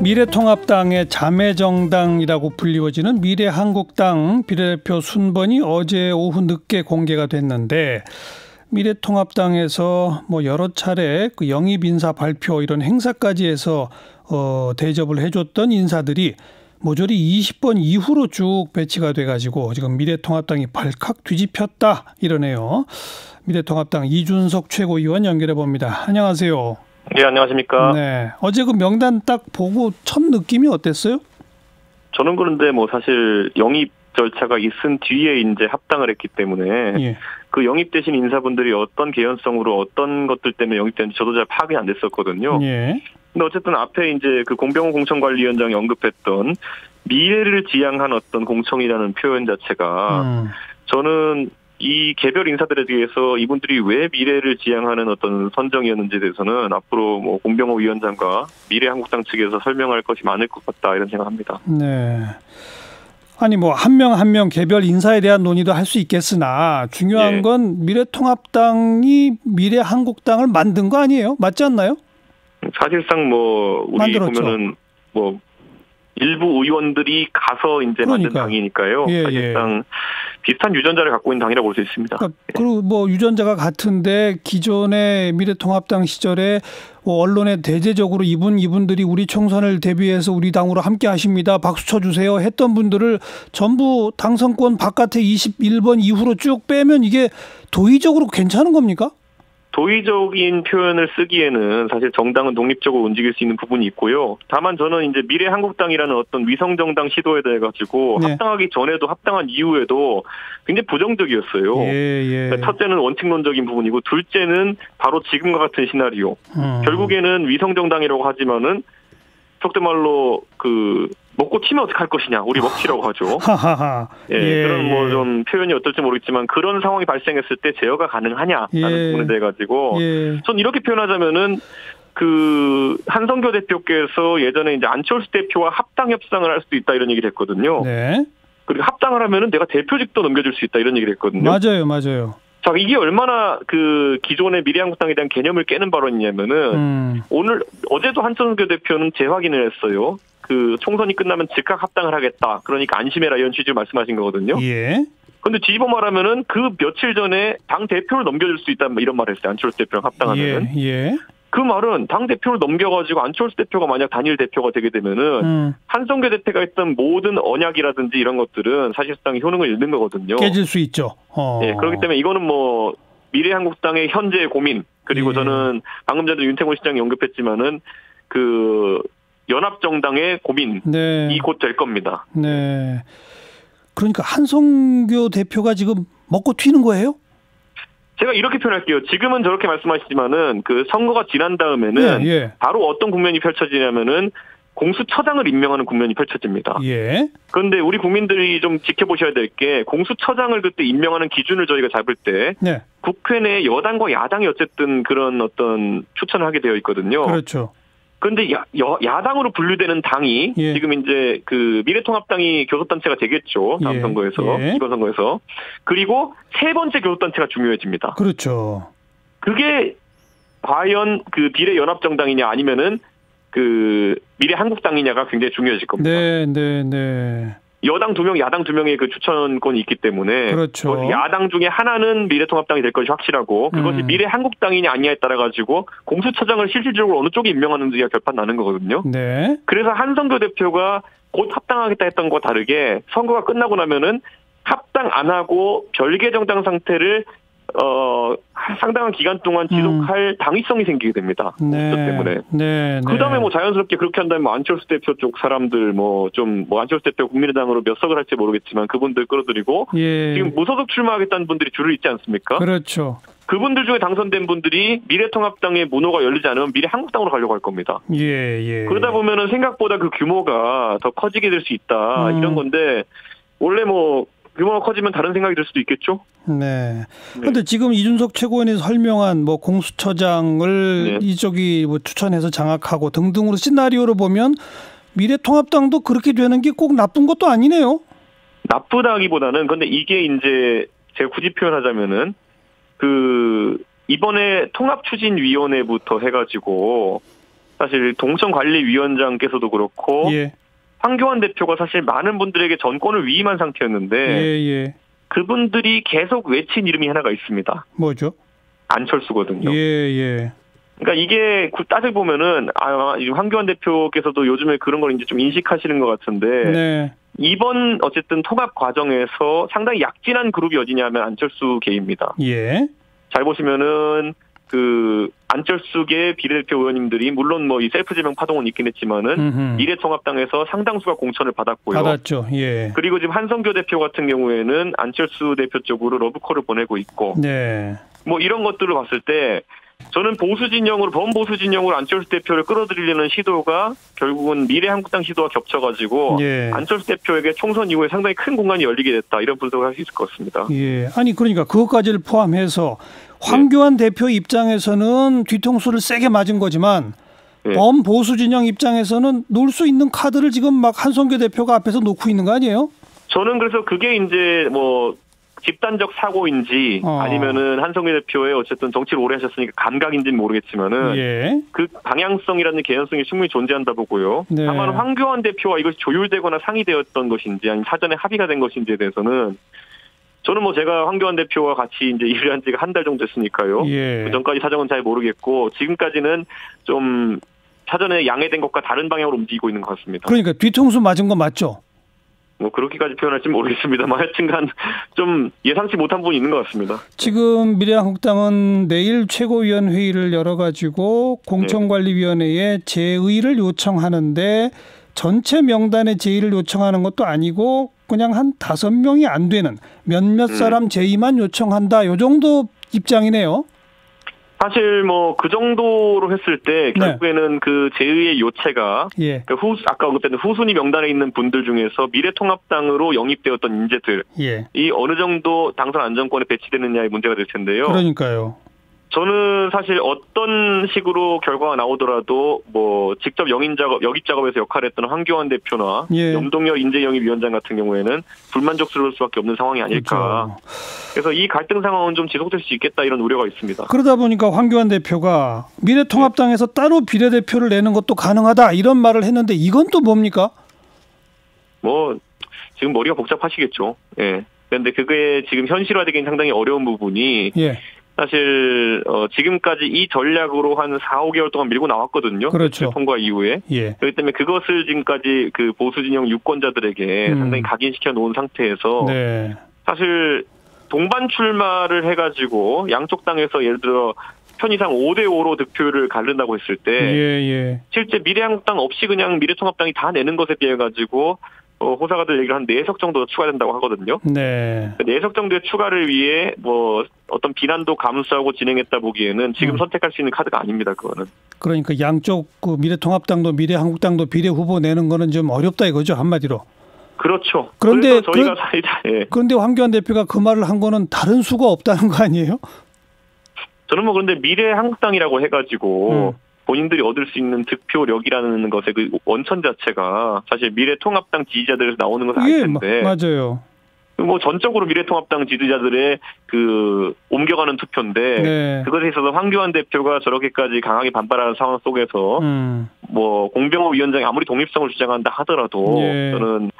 미래통합당의 자매정당이라고 불리워지는 미래한국당 비례대표 순번이 어제 오후 늦게 공개가 됐는데, 미래통합당에서 여러 차례 그 영입 인사 발표 이런 행사까지 해서 대접을 해줬던 인사들이 모조리 20번 이후로 쭉 배치가 돼가지고 지금 미래통합당이 발칵 뒤집혔다 이러네요. 미래통합당 이준석 최고위원 연결해 봅니다. 안녕하세요. 네, 안녕하십니까. 네, 어제 그 명단 딱 보고 첫 느낌이 어땠어요? 저는 그런데 사실 영입 절차가 있은 뒤에 이제 합당을 했기 때문에 그 영입되신 인사분들이 어떤 개연성으로 어떤 것들 때문에 영입되는지 저도 잘 파악이 안 됐었거든요. 근데 어쨌든 앞에 이제 그 공병호 공천관리위원장이 언급했던 미래를 지향한 어떤 공청이라는 표현 자체가 저는 이 개별 인사들에 대해서 이분들이 왜 미래를 지향하는 어떤 선정이었는지에 대해서는 앞으로 공병호 위원장과 미래한국당 측에서 설명할 것이 많을 것 같다 이런 생각합니다. 네. 아니 한 명 한 명 개별 인사에 대한 논의도 할 수 있겠으나 중요한 건 미래통합당이 미래한국당을 만든 거 아니에요? 맞지 않나요? 사실상 우리 만들었죠. 보면은 일부 의원들이 가서 이제 만든 당이니까요. 사실상 비슷한 유전자를 갖고 있는 당이라고 볼 수 있습니다. 그리고 유전자가 같은데 기존의 미래통합당 시절에 언론에 대대적으로 이분들이 우리 총선을 대비해서 우리 당으로 함께 하십니다. 박수 쳐주세요 했던 분들을 전부 당선권 바깥에 21번 이후로 쭉 빼면 이게 도의적으로 괜찮은 겁니까? 도의적인 표현을 쓰기에는 사실 정당은 독립적으로 움직일 수 있는 부분이 있고요. 다만 저는 이제 미래한국당이라는 어떤 위성정당 시도에 대해 가지고 합당하기 전에도 합당한 이후에도 굉장히 부정적이었어요. 그러니까 첫째는 원칙론적인 부분이고 둘째는 바로 지금과 같은 시나리오. 결국에는 위성정당이라고 하지만은 속된 말로 먹고 튀면 어떡할 것이냐. 우리 먹튀라고 하죠. 그런 좀 표현이 어떨지 모르겠지만 그런 상황이 발생했을 때 제어가 가능하냐라는 부분에 대해 가지고 전 이렇게 표현하자면은 한성교 대표께서 예전에 이제 안철수 대표와 합당 협상을 할 수도 있다 이런 얘기를 했거든요. 그리고 합당을 하면은 내가 대표직도 넘겨줄 수 있다 이런 얘기를 했거든요. 맞아요. 자, 이게 얼마나 기존의 미래한국당에 대한 개념을 깨는 발언이냐면은 어제도 한성교 대표는 재확인을 했어요. 총선이 끝나면 즉각 합당을 하겠다. 그러니까 안심해라 이런 취지로 말씀하신 거거든요. 그런데 뒤집어 말하면은 며칠 전에 당 대표를 넘겨줄 수 있다 이런 말을 했어요. 안철수 대표랑 합당하면은. 그 말은 당 대표를 넘겨가지고 안철수 대표가 만약 단일 대표가 되게 되면은 한성교 대표가 했던 모든 언약이라든지 이런 것들은 사실상 효능을 잃는 거거든요. 깨질 수 있죠. 그렇기 때문에 이거는 미래한국당의 현재의 고민 그리고 저는 방금 전에 윤태곤 시장이 언급했지만은 연합정당의 고민이 곧 될 겁니다. 네. 그러니까 한성교 대표가 지금 먹고 튀는 거예요? 제가 이렇게 표현할게요. 지금은 저렇게 말씀하시지만은 선거가 지난 다음에는 바로 어떤 국면이 펼쳐지냐면은 공수처장을 임명하는 국면이 펼쳐집니다. 그런데 우리 국민들이 좀 지켜보셔야 될 게 공수처장을 그때 임명하는 기준을 저희가 잡을 때 국회 내 여당과 야당이 어쨌든 그런 어떤 추천을 하게 되어 있거든요. 그렇죠. 그런데 야당으로 분류되는 당이 지금 이제 미래통합당이 교섭단체가 되겠죠. 다음 선거에서, 이번 선거에서. 그리고 세 번째 교섭단체가 중요해집니다. 그렇죠. 그게 과연 비례연합정당이냐 아니면은 미래한국당이냐가 굉장히 중요해질 겁니다. 여당 2명, 야당 2명의 추천권이 있기 때문에 야당 중에 하나는 미래통합당이 될 것이 확실하고 그것이 미래한국당이냐 아니냐에 따라 가지고 공수처장을 실질적으로 어느 쪽에 임명하는지가 결판 나는 거거든요. 그래서 한성교 대표가 곧 합당하겠다 했던 것과 다르게 선거가 끝나고 나면은 합당 안 하고 별개 정당 상태를 상당한 기간 동안 지속할 당위성이 생기게 됩니다. 공수처 때문에. 그다음에 자연스럽게 그렇게 한다면 안철수 대표 쪽 사람들 안철수 대표 국민의당으로 몇 석을 할지 모르겠지만 그분들 끌어들이고 지금 무소속 출마하겠다는 분들이 줄을 잇지 않습니까? 그렇죠. 그분들 중에 당선된 분들이 미래통합당의 문호가 열리지 않으면 미래한국당으로 가려고 할 겁니다. 그러다 보면은 생각보다 규모가 더 커지게 될 수 있다. 이런 건데 원래 규모가 커지면 다른 생각이 들 수도 있겠죠? 그런데 지금 이준석 최고위원이 설명한 공수처장을 이쪽이 추천해서 장악하고 등등으로 시나리오로 보면 미래통합당도 그렇게 되는 게 꼭 나쁜 것도 아니네요. 나쁘다기보다는 근데 이게 이제 제가 굳이 표현하자면은 이번에 통합추진위원회부터 해가지고 사실 동천관리위원장께서도 그렇고 예. 황교안 대표가 사실 많은 분들에게 전권을 위임한 상태였는데 예. 그분들이 계속 외친 이름이 하나가 있습니다. 뭐죠? 안철수거든요. 예. 그러니까 이게 따져 보면은 황교안 대표께서도 요즘에 그런 걸 이제 좀 인식하시는 것 같은데 네. 이번 어쨌든 통합 과정에서 상당히 약진한 그룹이 어디냐면 안철수계입니다. 예. 잘 보시면은 그 안철수계 비례대표 의원님들이 물론 뭐 이 셀프 제명 파동은 있긴 했지만은 미래통합당에서 상당수가 공천을 받았고요. 받았죠. 예. 그리고 지금 한성교 대표 같은 경우에는 안철수 대표 쪽으로 러브콜을 보내고 있고. 네. 뭐 이런 것들을 봤을 때 저는 범보수 진영으로 안철수 대표를 끌어들이려는 시도가 결국은 미래한국당 시도와 겹쳐가지고 예. 안철수 대표에게 총선 이후에 상당히 큰 공간이 열리게 됐다 이런 분석을 할 수 있을 것 같습니다. 예. 아니 그러니까 그것까지를 포함해서 황교안 대표 입장에서는 뒤통수를 세게 맞은 거지만 범보수 진영 입장에서는 놓을 수 있는 카드를 지금 막 한성교 대표가 앞에서 놓고 있는 거 아니에요? 저는 그래서 그게 이제 뭐 집단적 사고인지 아니면은 한성규 대표의 어쨌든 정치를 오래 하셨으니까 감각인지는 모르겠지만은 그 방향성이라는 개연성이 충분히 존재한다 보고요. 네. 다만 황교안 대표와 이것이 조율되거나 상의되었던 것인지 아니면 사전에 합의가 된 것인지에 대해서는 저는 뭐 제가 황교안 대표와 같이 이제 일을 한 지가 한 달 정도 됐으니까요. 그 전까지 사정은 잘 모르겠고 지금까지는 좀 사전에 양해된 것과 다른 방향으로 움직이고 있는 것 같습니다. 그러니까 뒤통수 맞은 거 맞죠? 뭐 그렇게까지 표현할지 모르겠습니다만 하여튼간 좀 예상치 못한 부분이 있는 것 같습니다. 지금 미래한국당은 내일 최고위원 회의를 열어가지고 공천관리위원회에 재의를 요청하는데 전체 명단에 제의를 요청하는 것도 아니고 그냥 한 5명이 안 되는 몇몇 사람 제의만 요청한다. 요 정도 입장이네요. 사실 뭐 그 정도로 했을 때 결국에는 그 제의의 요체가 아까 언급했던 후순위 명단에 있는 분들 중에서 미래통합당으로 영입되었던 인재들이 어느 정도 당선 안정권에 배치되느냐의 문제가 될 텐데요. 그러니까요. 저는 사실 어떤 식으로 결과가 나오더라도 뭐 직접 영입 작업에서 역할을 했던 황교안 대표나 염동열 인재영입위원장 같은 경우에는 불만족스러울 수밖에 없는 상황이 아닐까. 그래서 이 갈등 상황은 좀 지속될 수 있겠다 이런 우려가 있습니다. 그러다 보니까 황교안 대표가 미래통합당에서 따로 비례대표를 내는 것도 가능하다 이런 말을 했는데 이건 또 뭡니까? 뭐 지금 머리가 복잡하시겠죠. 예. 그런데 그게 지금 현실화되기는 상당히 어려운 부분이 사실 지금까지 이 전략으로 한 4, 5개월 동안 밀고 나왔거든요. 그렇죠. 통과 이후에. 그렇기 때문에 그것을 지금까지 그 보수 진영 유권자들에게 상당히 각인시켜 놓은 상태에서 사실 동반 출마를 해가지고 양쪽 당에서 예를 들어 편의상 5대5로 득표율을 가른다고 했을 때 실제 미래한국당 없이 그냥 미래통합당이 다 내는 것에 비해 가지고 호사가들 얘기를 한 4석 정도 추가된다고 하거든요. 4석 정도의 추가를 위해 뭐 어떤 비난도 감수하고 진행했다 보기에는 지금 선택할 수 있는 카드가 아닙니다. 그거는. 그러니까 양쪽 그 미래통합당도 미래한국당도 비례 후보 내는 거는 좀 어렵다 이거죠 한마디로. 그렇죠. 그런데 저희가 그런데 황교안 대표가 그 말을 한 거는 다른 수가 없다는 거 아니에요? 저는 뭐 그런데 미래한국당이라고 해가지고 본인들이 얻을 수 있는 득표력이라는 것의 그 원천 자체가 사실 미래통합당 지지자들에서 나오는 것은 알 텐데. 맞아요. 뭐 전적으로 미래통합당 지지자들의 그 옮겨가는 투표인데 그것에 있어서 황교안 대표가 저렇게까지 강하게 반발하는 상황 속에서 뭐 공병호 위원장이 아무리 독립성을 주장한다 하더라도 저는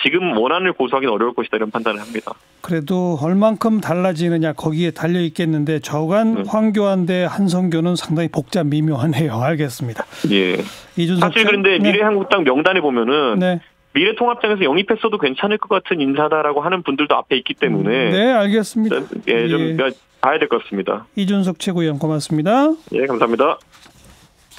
지금 원안을 고수하기는 어려울 것이다 이런 판단을 합니다. 그래도 얼만큼 달라지느냐 거기에 달려 있겠는데 저간 황교안 대 한성교는 상당히 복잡 미묘하네요. 알겠습니다. 사실 그런데 미래한국당 명단에 보면은 미래통합당에서 영입했어도 괜찮을 것 같은 인사다라고 하는 분들도 앞에 있기 때문에 알겠습니다. 좀 봐야 될 것 같습니다. 이준석 최고위원 고맙습니다. 감사합니다.